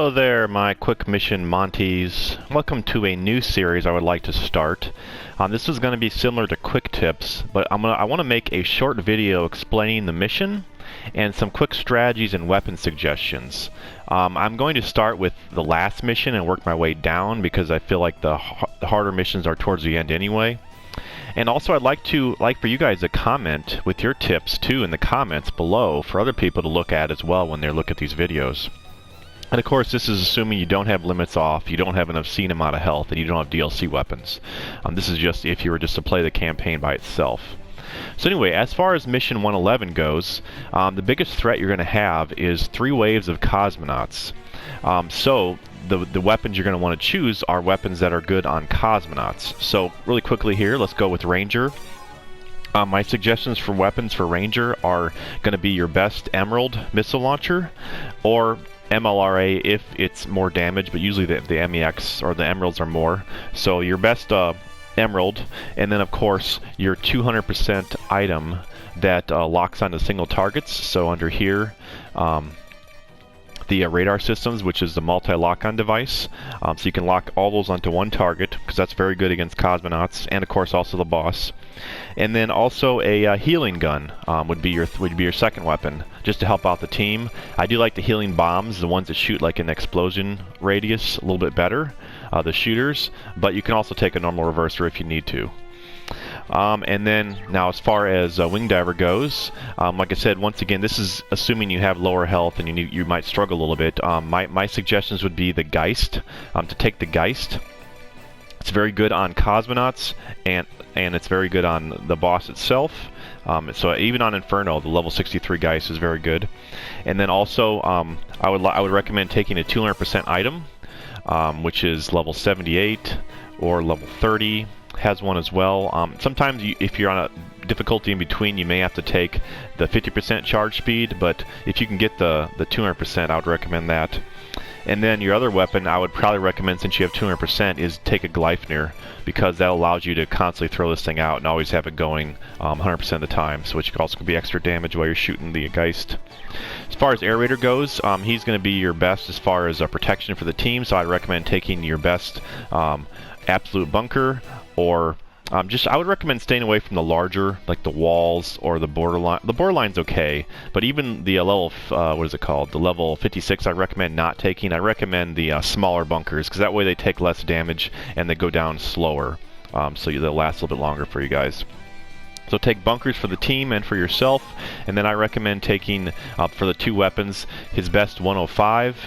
Hello there, my quick mission Monties. Welcome to a new series I would like to start. This is going to be similar to quick tips, but I want to make a short video explaining the mission and some quick strategies and weapon suggestions. I'm going to start with the last mission and work my way down because I feel like the harder missions are towards the end anyway. And also I'd like for you guys to comment with your tips too in the comments below for other people to look at as well when they look at these videos. And of course, this is assuming you don't have limits off, you don't have an obscene amount of health, and you don't have DLC weapons. This is just if you were just to play the campaign by itself. So anyway, as far as Mission 111 goes, the biggest threat you're going to have is 3 waves of cosmonauts. So the weapons you're going to want to choose are weapons that are good on cosmonauts. So really quickly here, let's go with Ranger. My suggestions for weapons for Ranger are going to be your best Emerald missile launcher, or MLRA if it's more damage, but usually the MEX or the Emeralds are more. So your best Emerald, and then of course your 200% item that locks onto single targets. So under here, the radar systems, which is the multi-lock-on device. So you can lock all those onto one target, because that's very good against cosmonauts, and of course also the boss. And then also a healing gun would be your second weapon, just to help out the team. I do like the healing bombs, the ones that shoot like an explosion radius, a little bit better, the shooters, but you can also take a normal reverser if you need to. And then now as far as Wing Diver goes, like I said, once again, this is assuming you have lower health and you might struggle a little bit. My suggestions would be the Geist, to take the Geist. It's very good on cosmonauts, and it's very good on the boss itself. So even on Inferno, the level 63 Geist is very good. And then also, I would recommend taking a 200% item, which is level 78 or level 30. Has one as well. Sometimes if you're on a difficulty in between, you may have to take the 50% charge speed, but if you can get the 200%, I would recommend that. And then your other weapon, I would probably recommend, since you have 200%, is take a Gleipnir, because that allows you to constantly throw this thing out and always have it going 100% of the time, so which also can be extra damage while you're shooting the Geist. As far as Air Raider goes, he's going to be your best as far as protection for the team, so I'd recommend taking your best Absolute Bunker, or I would recommend staying away from the larger, like the walls or the borderline. The borderline's okay, but even the level, what is it called? The level 56, I'd recommend not taking. I recommend the smaller bunkers, because that way they take less damage and they go down slower, so they'll last a little bit longer for you guys. So take bunkers for the team and for yourself, and then I recommend taking, for the 2 weapons, his best 105,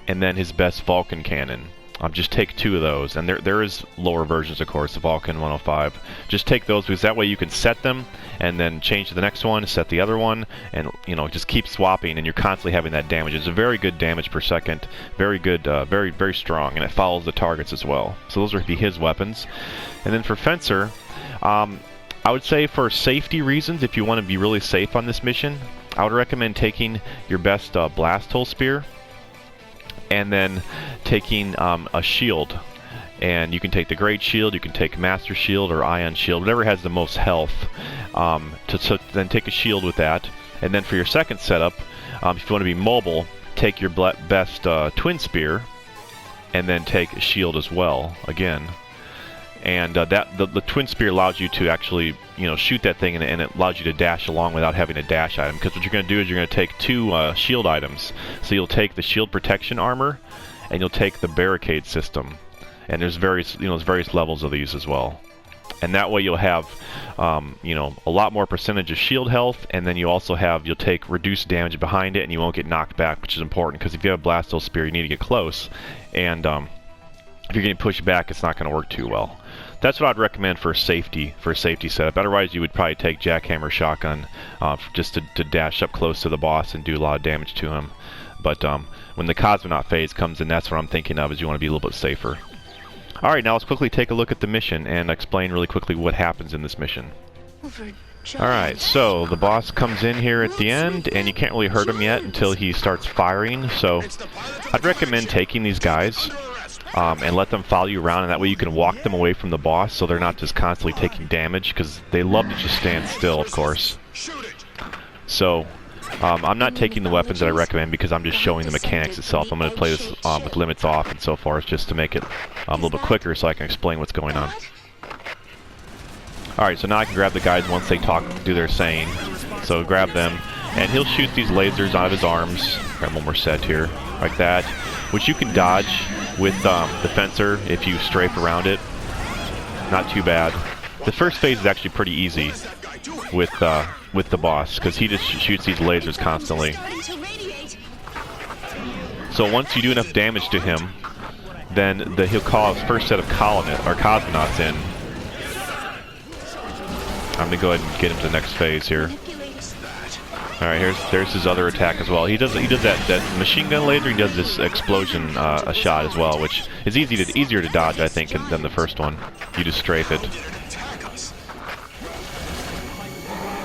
and then his best Vulcan cannon. Just take 2 of those, and there is lower versions, of course, the Vulcan 105. Just take those, because that way you can set them and then change to the next one, set the other one, and just keep swapping, and you're constantly having that damage. It's a very good damage per second, very good, very strong, and it follows the targets as well. So those would be his weapons. And then for Fencer, I would say for safety reasons, if you want to be really safe on this mission, I would recommend taking your best blast hole spear, and then taking a shield. And you can take the Great Shield, you can take Master Shield or Ion Shield, whatever has the most health. Then take a shield with that. And then for your second setup, if you want to be mobile, take your best Twin Spear, and then take a shield as well, again. And the Twin Spear allows you to actually shoot that thing, and it allows you to dash along without having a dash item, because what you're going to do is you're going to take 2 shield items. So you'll take the shield protection armor, and you'll take the barricade system, and there's various levels of these as well. And that way you'll have a lot more percentage of shield health, and then you'll take reduced damage behind it, and you won't get knocked back, which is important, because if you have a Blasto Spear, you need to get close, and if you're getting pushed back, it's not going to work too well. That's what I'd recommend for a safety setup. Otherwise, you would probably take Jackhammer Shotgun just to dash up close to the boss and do a lot of damage to him. But when the Cosmonaut phase comes in, that's what I'm thinking of, is you want to be a little bit safer. Alright, now let's quickly take a look at the mission and explain really quickly what happens in this mission. Alright, so the boss comes in here at the end, and you can't really hurt him yet until he starts firing, so I'd recommend taking these guys and let them follow you around, and that way you can walk them away from the boss so they're not just constantly taking damage, because they love to just stand still, of course. So I'm not taking the weapons that I recommend because I'm just showing the mechanics itself. I'm going to play this with limits off and so forth just to make it a little bit quicker so I can explain what's going on. Alright, so now I can grab the guys once they do their saying. So grab them, and he'll shoot these lasers out of his arms. Grab one more set here, like that, which you can dodge with the fencer if you strafe around it. Not too bad. The first phase is actually pretty easy with the boss, because he just shoots these lasers constantly. So once you do enough damage to him, then he'll call his first set of cosmonauts in. I'm gonna go ahead and get him to the next phase here. All right, there's his other attack as well. He does that machine gun laser. He does this explosion shot as well, which is easier to dodge, I think, than the first one. You just strafe it.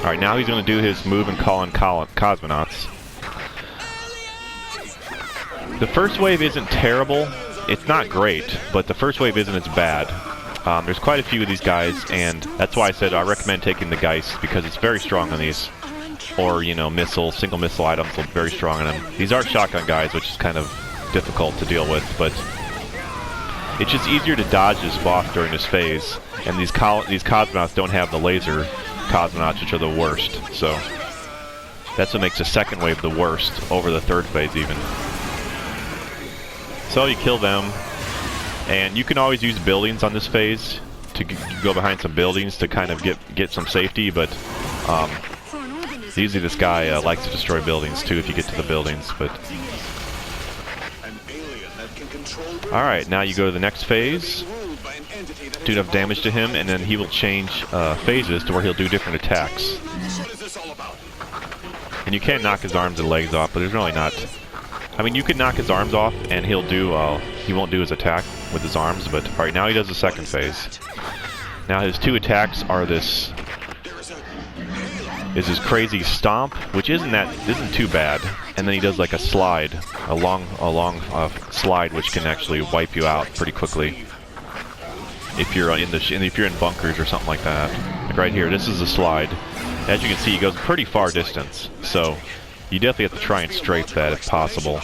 All right, now he's gonna do his move and call in cosmonauts. The first wave isn't terrible. It's not great, but the first wave isn't as bad. There's quite a few of these guys, and that's why I said I recommend taking the Geist, because it's very strong on these. Or, you know, single missile items are very strong on them. These are shotgun guys, which is kind of difficult to deal with, but it's just easier to dodge this boss during this phase. And these cosmonauts don't have the laser cosmonauts, which are the worst. So that's what makes the second wave the worst over the third phase even. So you kill them, and you can always use buildings on this phase to go behind some buildings to kind of get some safety, but usually this guy likes to destroy buildings too if you get to the buildings. But alright, now you go to the next phase, do enough damage to him, and then he will change phases to where he'll do different attacks. And you can knock his arms and legs off, but there's really not... I mean, you can knock his arms off and he won't do his attack with his arms, but alright, now he does the second phase. Now his two attacks are this crazy stomp, which isn't too bad, and then he does like a long slide, which can actually wipe you out pretty quickly if you're in bunkers or something like that. Like right here, this is a slide. As you can see, he goes pretty far distance, so you definitely have to try and strafe that if possible.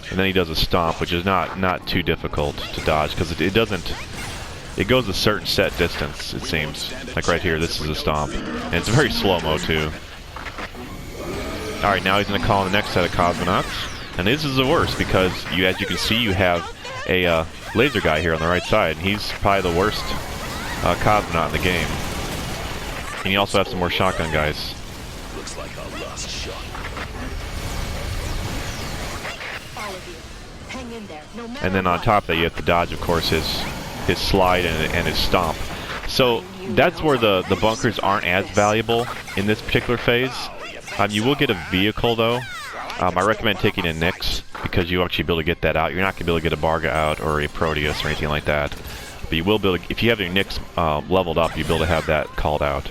And then he does a stomp, which is not too difficult to dodge, because it goes a certain set distance, it seems. Like right here, this is a stomp. And it's very slow-mo, too. Alright, now he's going to call in the next set of cosmonauts. And this is the worst, because as you can see, you have a laser guy here on the right side. And he's probably the worst cosmonaut in the game. And you also have some more shotgun guys. Looks like a lost shot. And then on top of that, you have to dodge, of course, his slide and his stomp. So that's where the bunkers aren't as valuable in this particular phase. You will get a vehicle, though. I recommend taking a Nyx, because you'll actually be able to get that out. You're not going to be able to get a Barga out or a Proteus or anything like that. But you will be able to, if you have your Nyx leveled up, you'll be able to have that called out.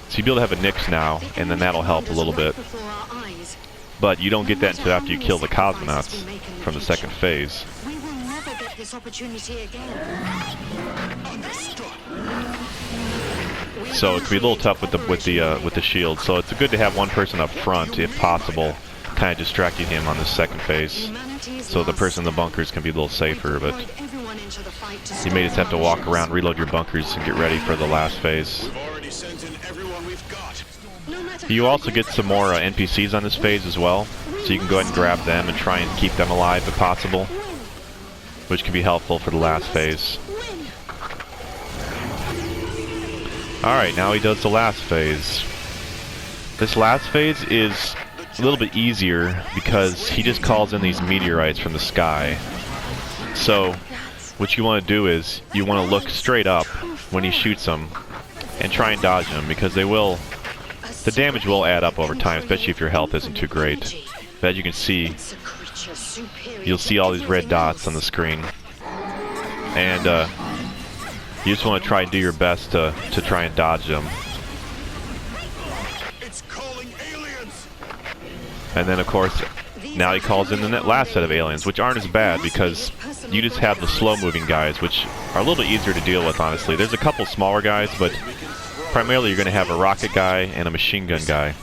So you'll be able to have a Nyx now, and then that'll help a little bit. But you don't get that until after you kill the cosmonauts from the second phase. This opportunity again. So it can be a little tough with the shield. So it's good to have one person up front, if possible, kind of distracting him on the second phase, so the person in the bunkers can be a little safer. But you may just have to walk around, reload your bunkers, and get ready for the last phase. You also get some more NPCs on this phase as well, so you can go ahead and grab them and try and keep them alive if possible, which can be helpful for the last phase. Alright, now he does the last phase. This last phase is a little bit easier because he just calls in these meteorites from the sky. So, what you want to do is, you want to look straight up when he shoots them and try and dodge them, because the damage will add up over time, especially if your health isn't too great. But as you can see, you'll see all these red dots on the screen. And you just want to try and do your best to try and dodge them. And then, of course, now he calls in the last set of aliens, which aren't as bad because you just have the slow-moving guys, which are a little bit easier to deal with, honestly. There's a couple smaller guys, but primarily you're going to have a rocket guy and a machine gun guy.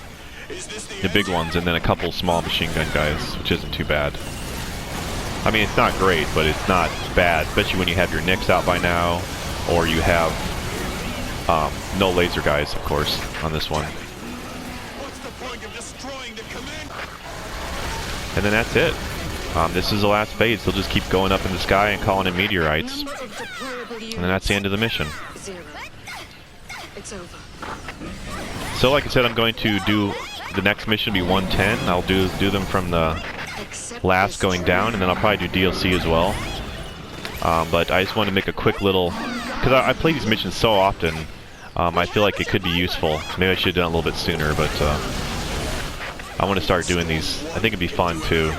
the big ones, and then a couple small machine gun guys, which isn't too bad. I mean, it's not great, but it's not bad, especially when you have your Nicks out by now, or you have no laser guys, of course, on this one. And then that's it. This is the last phase. They'll just keep going up in the sky and calling in meteorites. And then that's the end of the mission. It's over. So like I said, I'm going to do the next mission be 110. I'll do them from the last going down, and then I'll probably do DLC as well. But I just want to make a quick little, because I play these missions so often, I feel like it could be useful. Maybe I should have done it a little bit sooner, but I want to start doing these. I think it'd be fun too.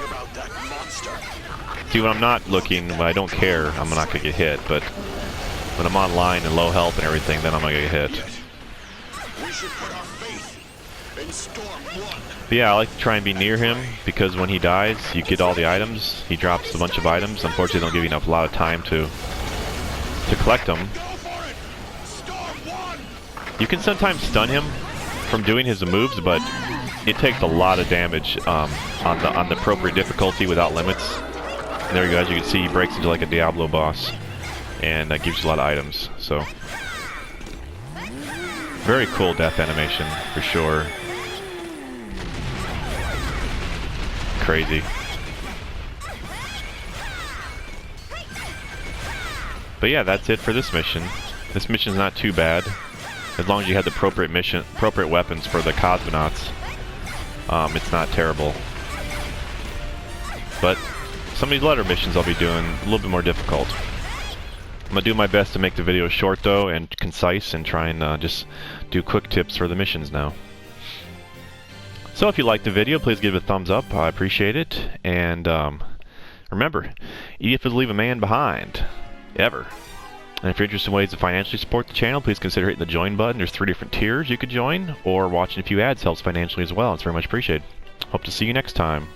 See, when I'm not looking, when I don't care, I'm not going to get hit, but when I'm online and low health and everything, then I'm going to get hit. But yeah, I like to try and be near him, because when he dies, you get all the items. He drops a bunch of items. Unfortunately, they don't give you enough, a lot of time to collect them. You can sometimes stun him from doing his moves, but it takes a lot of damage on the appropriate difficulty without limits. And there you go, as you can see, he breaks into like a Diablo boss, and that gives you a lot of items. So very cool death animation for sure. Crazy. But yeah, that's it for this mission. This mission's not too bad, as long as you have the appropriate weapons for the cosmonauts. It's not terrible. But some of these later missions I'll be doing a little bit more difficult. I'm gonna do my best to make the video short though and concise, and try and just do quick tips for the missions now. So if you liked the video, please give it a thumbs up. I appreciate it. And remember, EDF doesn't leave a man behind, ever. And if you're interested in ways to financially support the channel, please consider hitting the join button. There's 3 different tiers you could join, or watching a few ads helps financially as well. It's very much appreciated. Hope to see you next time.